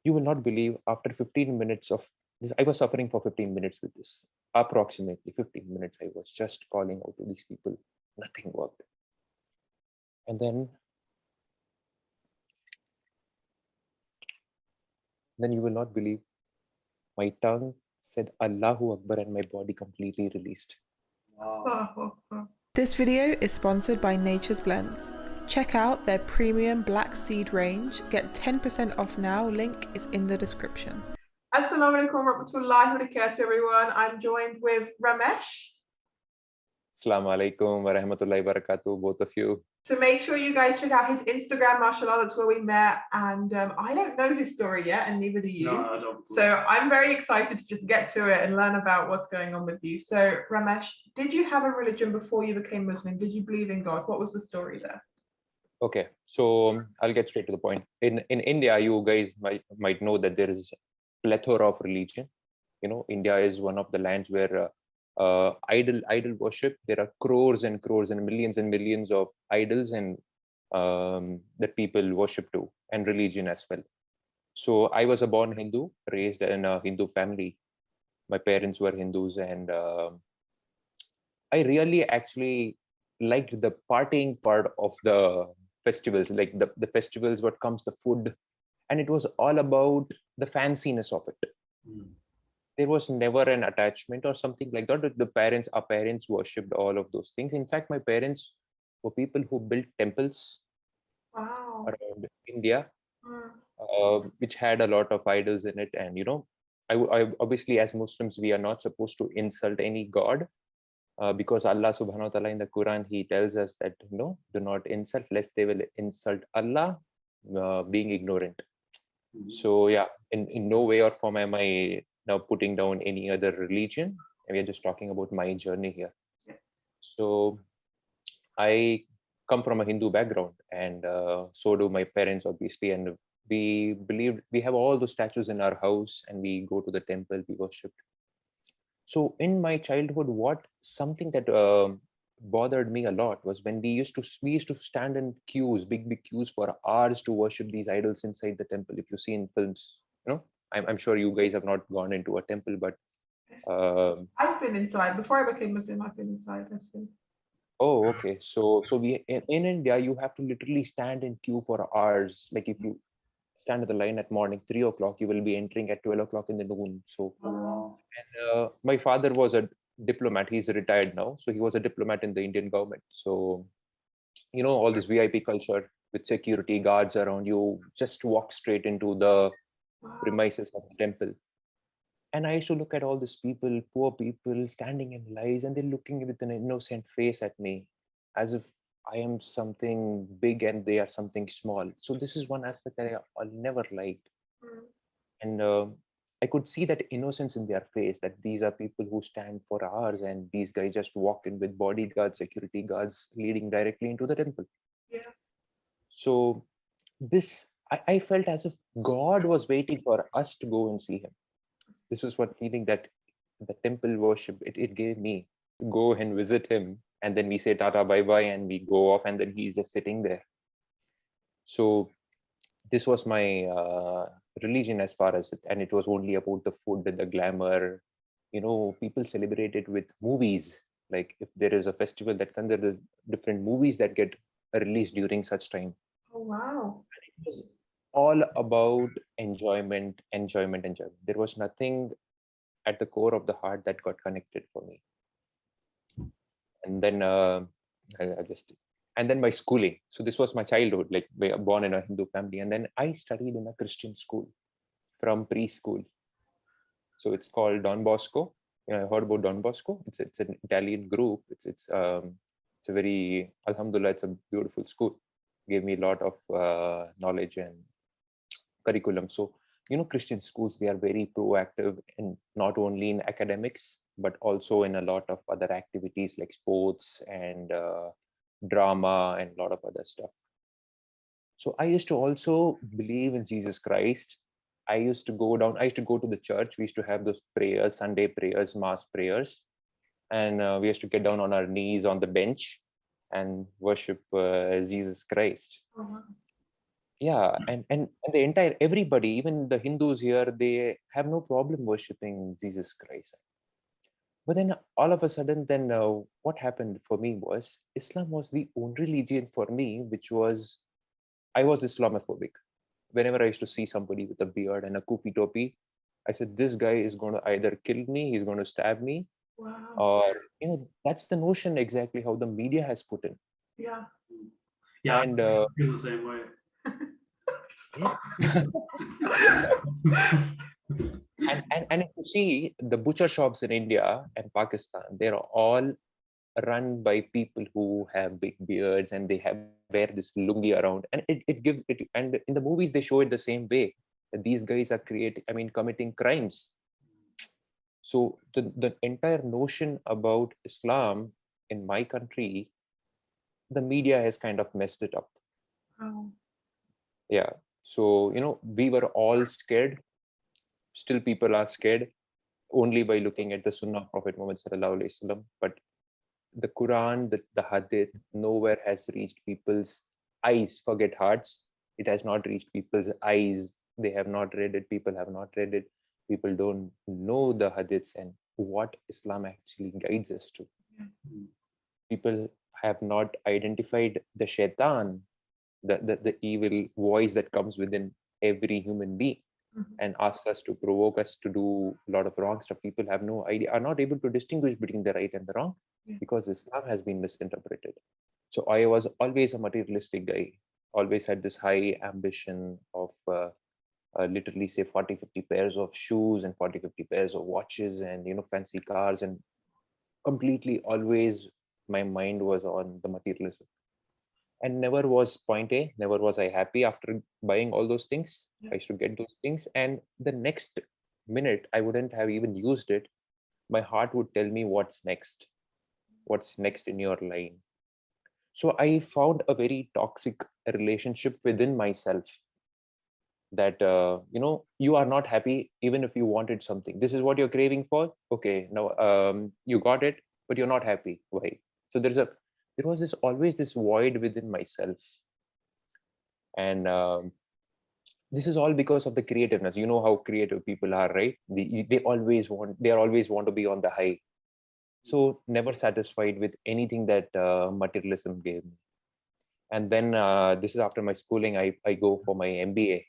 You will not believe, after 15 minutes of this, I was suffering for 15 minutes with this. Approximately 15 minutes, I was just calling out to these people. Nothing worked. And then you will not believe, my tongue said Allahu Akbar and my body completely released. This video is sponsored by Nature's Blends. Check out their premium black seed range. Get 10% off now. Link is in the description. Assalamu alaikum warahmatullahi wabarakatuh, everyone. I'm joined with Ramesh. Assalamu alaikum wa rahmatullahi wa barakatuh, both of you. So make sure you guys check out his Instagram, mashallah, that's where we met. And I don't know his story yet, and neither do you. No, I don't. So I'm very excited to just get to it and learn about what's going on with you. So Ramesh, did you have a religion before you became Muslim? Did you believe in God? What was the story there? Okay, so I'll get straight to the point. In India, you guys might know that there is plethora of religion. You know, India is one of the lands where idol worship. There are crores and crores and millions of idols and that people worship to, and religion as well. So I was a born Hindu, raised in a Hindu family. My parents were Hindus, and I really actually liked the partying part of the festivals, like the festivals, what comes, the food, and it was all about the fanciness of it. There was never an attachment or something like that. Our parents worshipped all of those things. In fact, my parents were people who built temples around India, which had a lot of idols in it. And, you know, I obviously, as Muslims, we are not supposed to insult any god, because Allah subhanahu wa ta'ala in the Quran, he tells us that, you know, do not insult, lest they will insult Allah, being ignorant. So yeah, in no way or form am I now putting down any other religion. We are just talking about my journey here. So I come from a Hindu background, and so do my parents, obviously. And we believe, we have all those statues in our house, and we go to the temple, we worship. So in my childhood, something that bothered me a lot was when we used to stand in queues, big queues for hours to worship these idols inside the temple. If you see in films, you know, I'm sure you guys have not gone into a temple, but I've been inside before I became Muslim. I've been inside. I've seen. Oh, okay. So we in India, you have to literally stand in queue for hours. Like if you stand at the line at morning 3 o'clock, you will be entering at 12 o'clock in the noon. So and my father was a diplomat. He's retired now, so he was a diplomat in the Indian government. So you know, all this VIP culture with security guards around you, just walk straight into the premises of the temple. And I used to look at all these people, poor people, standing in lines, and they're looking with an innocent face at me, as if I am something big and they are something small. So this is one aspect that I'll never liked. And I could see that innocence in their face, that these are people who stand for hours, and these guys just walk in with bodyguards, security guards, leading directly into the temple. Yeah. So I felt as if God was waiting for us to go and see him. This was what feeling that the temple worship, it gave me, to go and visit him. And then we say tata, bye bye, and we go off, and then he's just sitting there. So this was my religion as far as it, and it was only about the food and the glamour. You know, people celebrate it with movies. Like if there is a festival that comes, there are different movies that get released during such time. Oh wow. And it was all about enjoyment. There was nothing at the core of the heart that got connected for me. And then I just, and then my schooling. So this was my childhood, like born in a Hindu family, and then I studied in a Christian school from preschool. So it's called Don Bosco. You know, I heard about Don Bosco. It's an Italian group. It's a very, alhamdulillah, it's a beautiful school. Gave me a lot of knowledge and curriculum. So you know, Christian schools, they are very proactive in not only in academics but also in a lot of other activities like sports and drama and a lot of other stuff. So I used to also believe in Jesus Christ. I used to go to the church. We used to have those prayers, Sunday prayers, mass prayers, and we used to get down on our knees on the bench and worship Jesus Christ. Yeah, and the entire everybody, even the Hindus here, they have no problem worshiping Jesus Christ. But then all of a sudden, then what happened for me was Islam was the only religion for me, which was I was Islamophobic. Whenever I used to see somebody with a beard and a kufi topi, I said, this guy is going to either kill me, he's going to stab me, Wow. or, that's the notion exactly how the media has put in. Yeah. Yeah, And I feel the same way. yeah. And if you see the butcher shops in India and Pakistan, they're all run by people who have big beards and they have wear this lungi around, and it gives it. And in the movies they show it the same way, that these guys are committing crimes. So the entire notion about Islam in my country, the media has kind of messed it up. Oh. Yeah. So we were all scared. Still people are scared only by looking at the Sunnah of Prophet Muhammad sallallahu alaihi wasallam. But the Quran, the Hadith, nowhere has reached people's eyes. Forget hearts. It has not reached people's eyes. They have not read it. People have not read it. People don't know the Hadiths and what Islam actually guides us to. People have not identified the shaitan, the evil voice that comes within every human being and ask us to provoke us to do a lot of wrong stuff. People have no idea, are not able to distinguish between the right and the wrong because Islam has been misinterpreted. So I was always a materialistic guy, always had this high ambition of literally say 40, 50 pairs of shoes and 40, 50 pairs of watches and, fancy cars, and completely always my mind was on the materialism. And never was point A, never was I happy after buying all those things. I used to get those things, and the next minute I wouldn't have even used it. My heart would tell me what's next in your line. So I found a very toxic relationship within myself, that you are not happy even if you wanted something. This is what you're craving for. Okay, now you got it, but you're not happy. Why? So there was this always this void within myself. And this is all because of the creativeness. You know how creative people are, right? They always want to be on the high. So never satisfied with anything that materialism gave me. And then this is after my schooling, I go for my MBA.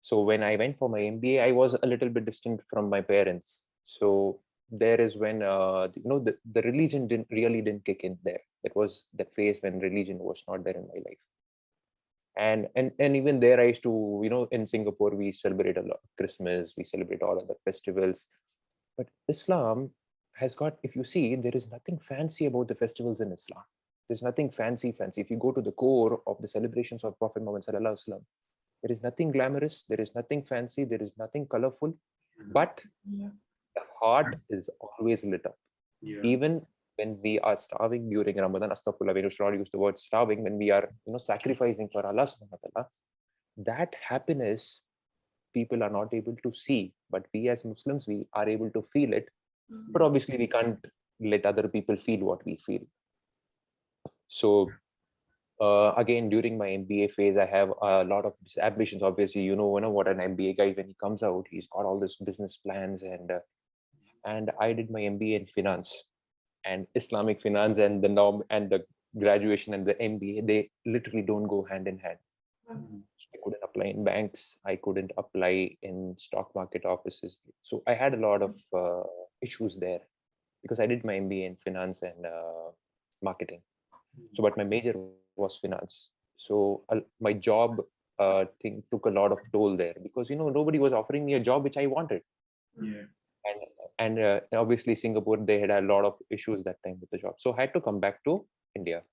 So when I went for my MBA, I was a little bit distant from my parents. So there is when the religion didn't kick in there. That was that phase when religion was not there in my life. And even there I used to, in Singapore we celebrate a lot of Christmas, we celebrate all other festivals. But Islam has got, if you see, there is nothing fancy about the festivals in Islam. There's nothing fancy. If you go to the core of the celebrations of Prophet Muhammad sallallahu alaihi wasallam, there is nothing glamorous, there is nothing fancy, there is nothing colorful, but the heart is always lit up. Even when we are starving during Ramadan, astaghfirullah, we should not use the word starving, when we are sacrificing for Allah subhanahu wa ta'ala, that happiness people are not able to see, but we as Muslims, we are able to feel it. But obviously we can't let other people feel what we feel. So again, during my MBA phase, I have a lot of ambitions. Obviously, what an MBA guy, when he comes out, he's got all this business plans, and I did my MBA in finance and Islamic finance, and the norm and the graduation and the MBA, they literally don't go hand in hand. So I couldn't apply in banks. I couldn't apply in stock market offices. So I had a lot of issues there because I did my MBA in finance and marketing. So, but my major was finance. So my job thing took a lot of toll there because nobody was offering me a job which I wanted. And obviously Singapore, they had a lot of issues that time with the job. So I had to come back to India.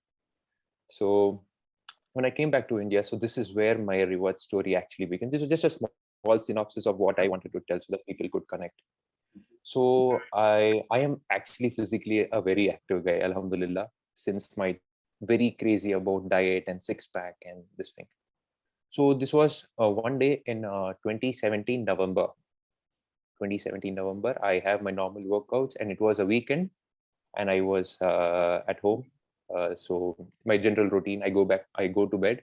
So when I came back to India, so this is where my reward story actually begins. This is just a small synopsis of what I wanted to tell so that people could connect. So I am actually physically a very active guy, alhamdulillah, since my very crazy about diet and six pack and this thing. So this was one day in 2017 November. 2017 November, I have my normal workouts, and it was a weekend, and I was at home. So my general routine, I go to bed,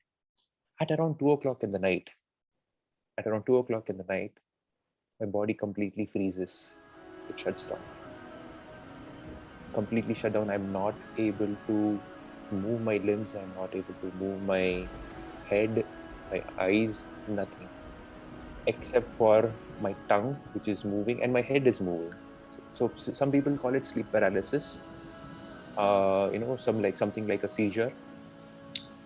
At around 2 o'clock in the night, my body completely freezes. It shuts down. Completely shut down. I'm not able to move my limbs. I'm not able to move my head, my eyes, nothing. Except for my tongue, which is moving, and my head is moving. So some people call it sleep paralysis. Something like a seizure.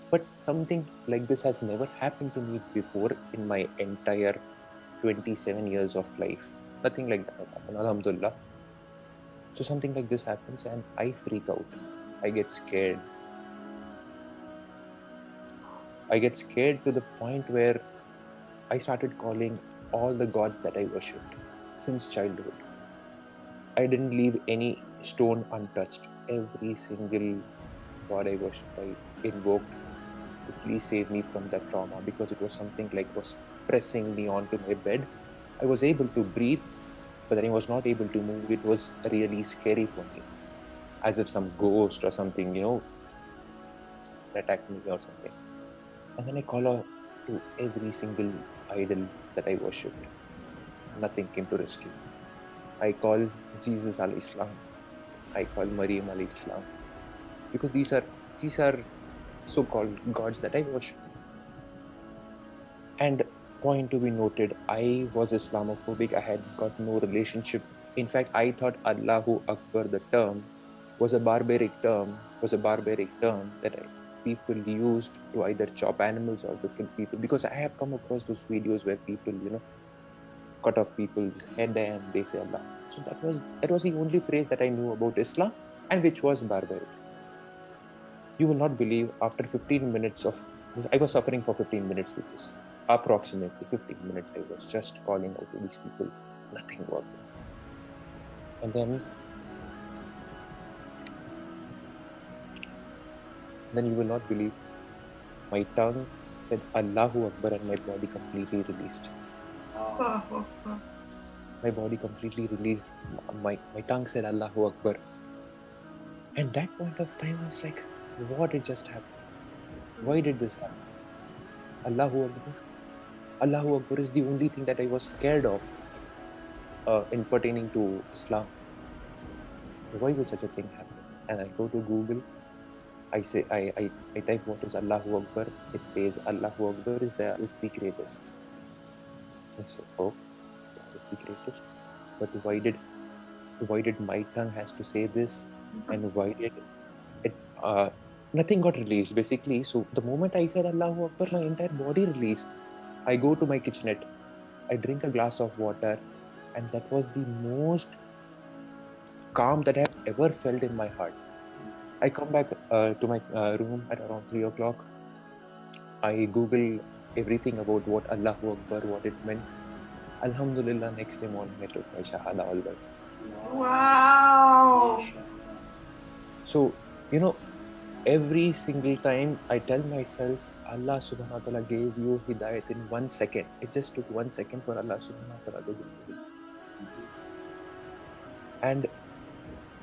But something like this has never happened to me before in my entire 27 years of life. Nothing like that has happened, Alhamdulillah. So something like this happens and I freak out. I get scared. I get scared to the point where I started calling all the gods that I worshipped since childhood. I didn't leave any stone untouched. Every single god I worshipped, I invoked to please save me from that trauma, because it was something like was pressing me onto my bed. I was able to breathe, but then I was not able to move. It was really scary for me, as if some ghost or something, attacked me or something. And then I call out to every single idol that I worshipped. Nothing came to rescue. I call Jesus al-Islam. I call Maryam al-Islam, because these are so-called gods that I worship. And point to be noted, I was Islamophobic. I had got no relationship. In fact, I thought Allahu Akbar, the term, was a barbaric term that people used to either chop animals or to kill people. Because I have come across those videos where people, cut off people's head and they say Allah. So that was the only phrase that I knew about Islam, and which was barbaric. You will not believe, after 15 minutes of this, I was suffering for 15 minutes with this. Approximately 15 minutes, I was just calling out to these people. Nothing worked. And then you will not believe, my tongue said Allahu Akbar and my body completely released. My body completely released. My tongue said Allahu Akbar. And that point of time I was like, what had just happened? Why did this happen? Allahu Akbar. Allahu Akbar is the only thing that I was scared of in pertaining to Islam. Why would such a thing happen? And I go to Google. I type what is Allahu Akbar. It says Allahu Akbar is the greatest. I said, oh, that is the greatest. But why did my tongue has to say this? And why did it? Nothing got released basically. So the moment I said Allahu Akbar, my entire body released. I go to my kitchenette. I drink a glass of water, and that was the most calm that I have ever felt in my heart. I come back to my room at around 3 o'clock. I Google everything about what Allahu Akbar, what it meant. Alhamdulillah, next day morning I took my Shahada all once. Wow. So, every single time I tell myself, Allah subhanahu wa ta'ala gave you hidayat in 1 second. It just took 1 second for Allah subhanahu wa ta'ala to give you. And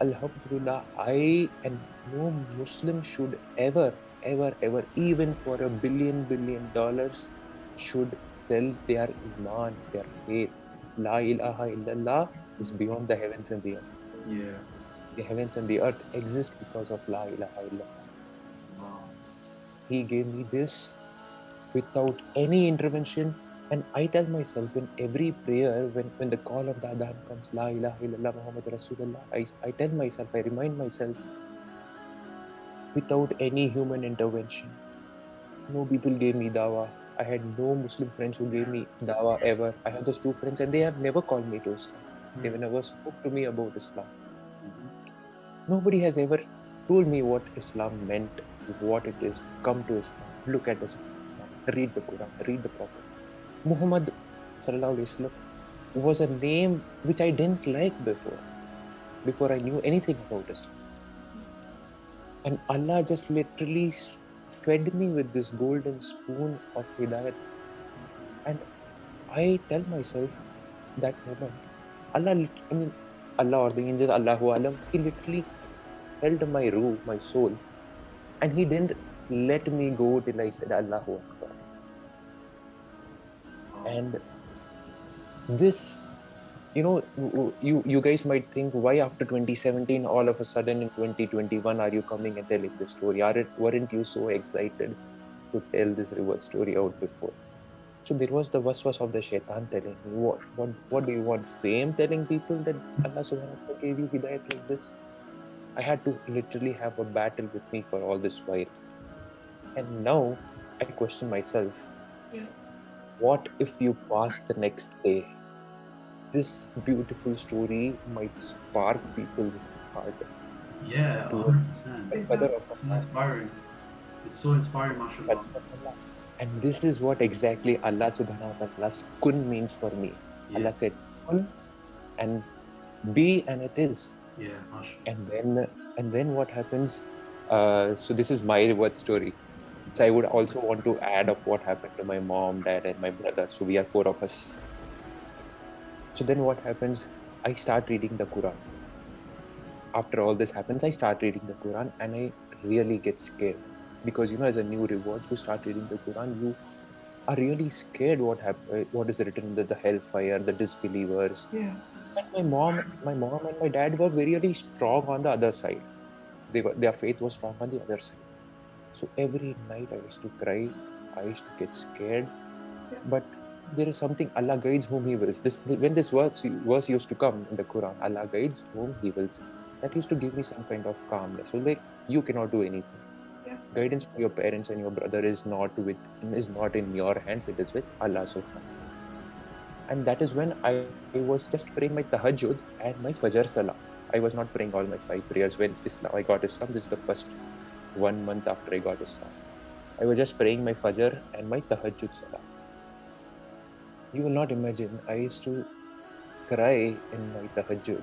Alhamdulillah, I and no Muslim should ever, even for $1 billion, should sell their iman, their faith. La ilaha illallah is beyond the heavens and the earth. Yeah. The heavens and the earth exist because of La ilaha illallah. Wow. He gave me this without any intervention. And I tell myself in every prayer, when the call of the adhan comes, La ilaha illallah Muhammad Rasulullah, I tell myself, I remind myself, without any human intervention. No people gave me dawah. I had no Muslim friends who gave me dawah ever. I have those 2 friends and they have never called me to Islam. They never spoke to me about Islam. Nobody has ever told me what Islam meant, what it is. Come to Islam, look at Islam, read the Quran, read the Prophet. Muhammad sallallahu alaihi wasallam was a name which I didn't like before I knew anything about Islam. And Allah just literally fed me with this golden spoon of hidayat. And I tell myself that moment, Allah or the angel, Allahu Alam, he literally held my soul, and he didn't let me go till I said Allahu Akbar. And this, you guys might think, why after 2017 all of a sudden in 2021 are you coming and telling this story? Weren't you so excited to tell this reverse story out before? So there was the waswas of the shaitan telling me, what do you want? Fame, telling people that Allah subhanahu wa ta'ala gave you hidayat like this? I had to literally have a battle with me for all this while. And now I question myself, Yeah. what if you pass the next day? This beautiful story might spark people's heart Yeah, to 100%. a feather of It's a hat. inspiring. It's so inspiring, mashallah. And this is what exactly Allah subhanahu wa ta'ala's kun means for me. Yeah, Allah said kun and be, and it is. yeah, mashallah. And then what happens? So this is my reward story. So I would also want to add of what happened to my mom, dad, and my brother. So we are 4 of us. So then what happens? I start reading the Quran. After all this happens, I start reading the Quran and I really get scared. Because as a new reward, you start reading the Quran, you are really scared what is written in the hellfire, the disbelievers. Yeah. And my mom and my dad were really strong on the other side. Their faith was strong on the other side. So every night I used to cry, I used to get scared. Yeah. But there is something, Allah guides whom He wills. When this verse used to come in the Quran, Allah guides whom He wills. That used to give me some kind of calmness. So like, you cannot do anything. Yeah. Guidance for your parents and your brother is not in your hands. It is with Allah subhanahu. And that is when I was just praying my tahajjud and my fajr salah. I was not praying all my 5 prayers when I got Islam. This is the first 1 month after I got Islam. I was just praying my fajr and my tahajjud salah. You will not imagine, I used to cry in my tahajjud.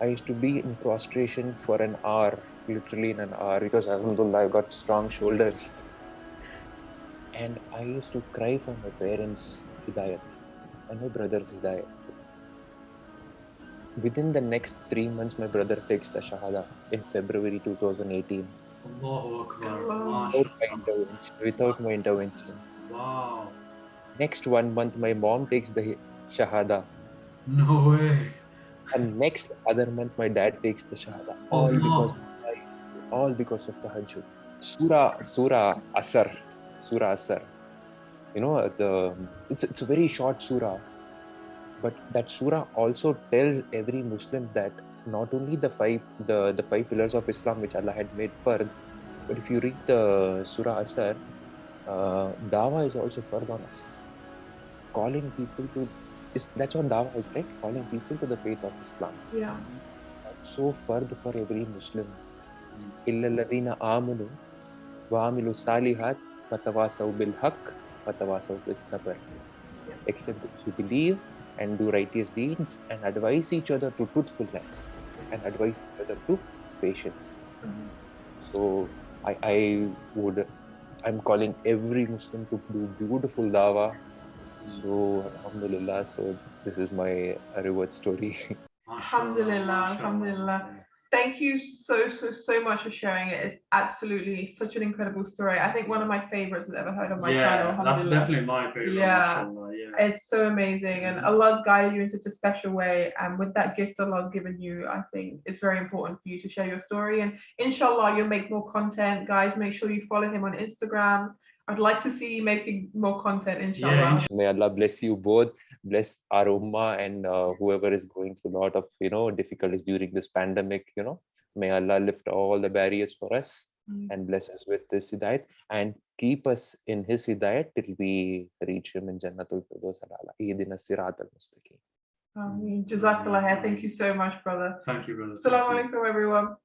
I used to be in prostration for an hour, literally in an hour, because alhamdulillah, I've got strong shoulders. And I used to cry for my parents' hidayat and my brother's hidayat. Within the next 3 months, my brother takes the Shahada in February 2018. Allahu Akbar. Without my intervention. Wow. Next 1 month, my mom takes the Shahada. No way. And next other month, my dad takes the Shahada. Oh, All because of Tahajjud. Surah Asr. It's a very short surah. But that surah also tells every Muslim that not only the five pillars of Islam which Allah had made fard, but if you read the Surah Asr, dawah is also fard on us. Calling people to that's what dawah is, right? Calling people to the faith of Islam. Yeah. So fard for every Muslim. Illa alladhina amanu wa amilu salihat wa tawasaw bil haqq wa tawasaw bis sabr. Except that you believe and do righteous deeds and advise each other to truthfulness and advise each other to patience. Mhm. So I'm calling every Muslim to do beautiful dawah. So alhamdulillah, so this is my reward story. Alhamdulillah, alhamdulillah. Thank you so much for sharing it. It's absolutely such an incredible story. I think one of my favorites I've ever heard on my channel. Yeah, that's Alhamdulillah. definitely my favorite. Yeah. mashallah, yeah. It's so amazing, and Allah's guided you in such a special way. And with that gift Allah's given you, I think it's very important for you to share your story. And inshallah, you'll make more content. Guys, make sure you follow him on Instagram. I'd like to see you making more content, inshallah. May Allah bless you both, bless our ummah and whoever is going through a lot of difficulties during this pandemic. May Allah lift all the barriers for us and bless us with this hidayat and keep us in His hidayat till we reach Him in Jannatul Firdaus al-A'la. Ihdina Siratal Mustaqim. Jazakallah khair. Thank you so much, brother. Thank you, brother. Assalamu alaikum, everyone.